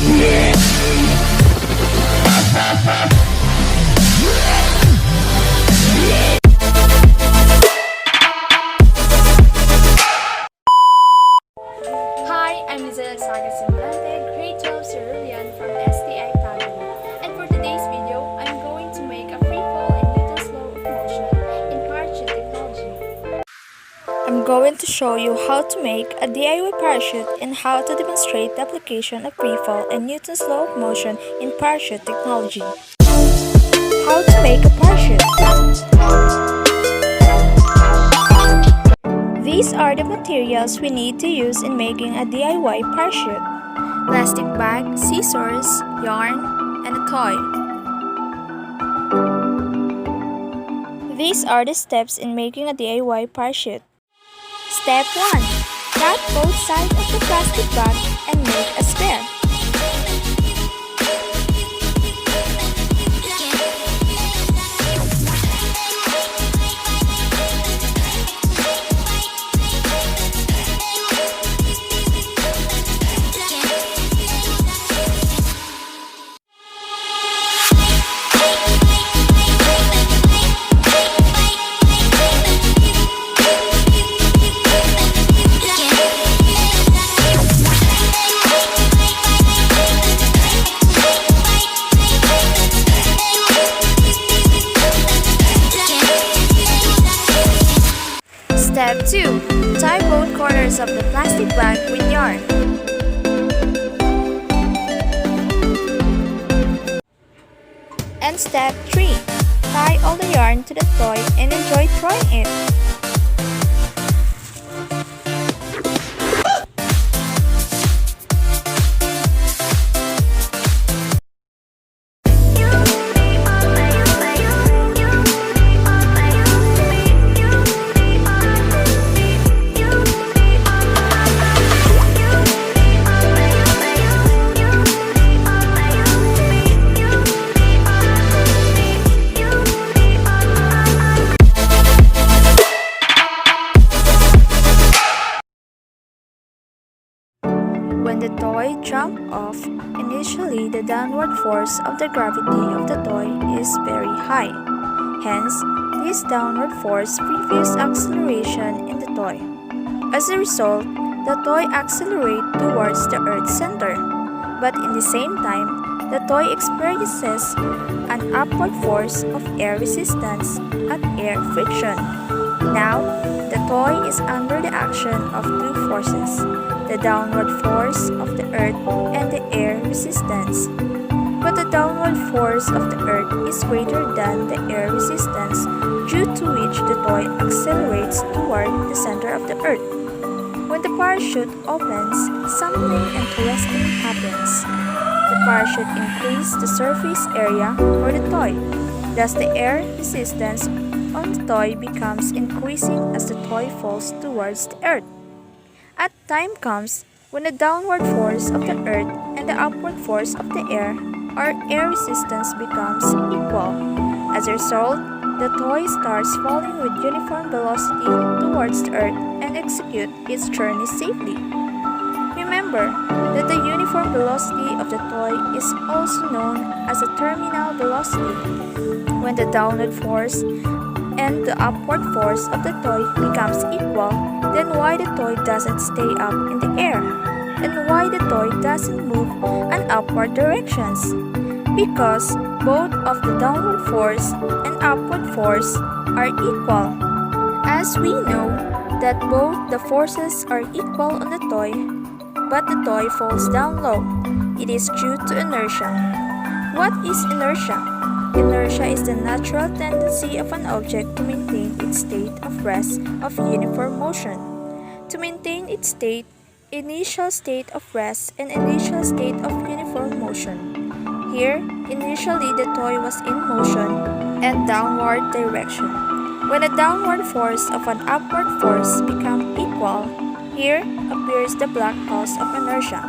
Hi, I'm Liezyl Semblante, grade 12 Cerulean from STI Academy. And for today's video, I'm going to make a freefall in Newton's law of motion in parachute technology. I'm going to show you how to make a DIY parachute and how to demonstrate the application of freefall and Newton's law of motion in parachute technology. How to make a parachute. These are the materials we need to use in making a DIY parachute: plastic bag, scissors, yarn, and a toy. These are the steps in making a DIY parachute. Step 1. Cut both sides of the plastic bag and make a square. Step 2. Tie both corners of the plastic bag with yarn. And step 3. Tie all the yarn to the toy and enjoy throwing it. When the toy jumps off, initially the downward force of the gravity of the toy is very high. Hence, this downward force previews acceleration in the toy. As a result, the toy accelerates towards the Earth's center. But in the same time, the toy experiences an upward force of air resistance and air friction. Now, the toy is under the action of two forces: the downward force of the Earth and the air resistance. But the downward force of the Earth is greater than the air resistance, due to which the toy accelerates toward the center of the Earth. When the parachute opens, something interesting happens. The parachute increases the surface area for the toy. Thus, the air resistance on the toy becomes increasing as the toy falls towards the Earth. A time comes when the downward force of the Earth and the upward force of the air, or air resistance, becomes equal. As a result, the toy starts falling with uniform velocity towards the Earth and executes its journey safely. Remember that the uniform velocity of the toy is also known as the terminal velocity. When the downward force and the upward force of the toy becomes equal, then why the toy doesn't stay up in the air? And why the toy doesn't move in upward directions? Because both of the downward force and upward force are equal. As we know that both the forces are equal on the toy, but the toy falls down low, it is due to inertia. What is inertia? Inertia is the natural tendency of an object to maintain its state of rest of uniform motion. To maintain its initial state of rest and initial state of uniform motion. Here, initially the toy was in motion and downward direction. When the downward force of an upward force become equal, here appears the black cross of inertia,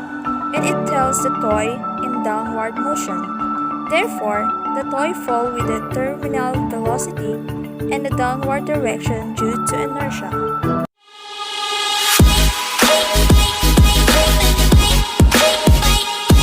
and it tells the toy in downward motion. Therefore, the toy falls with the terminal velocity and the downward direction due to inertia.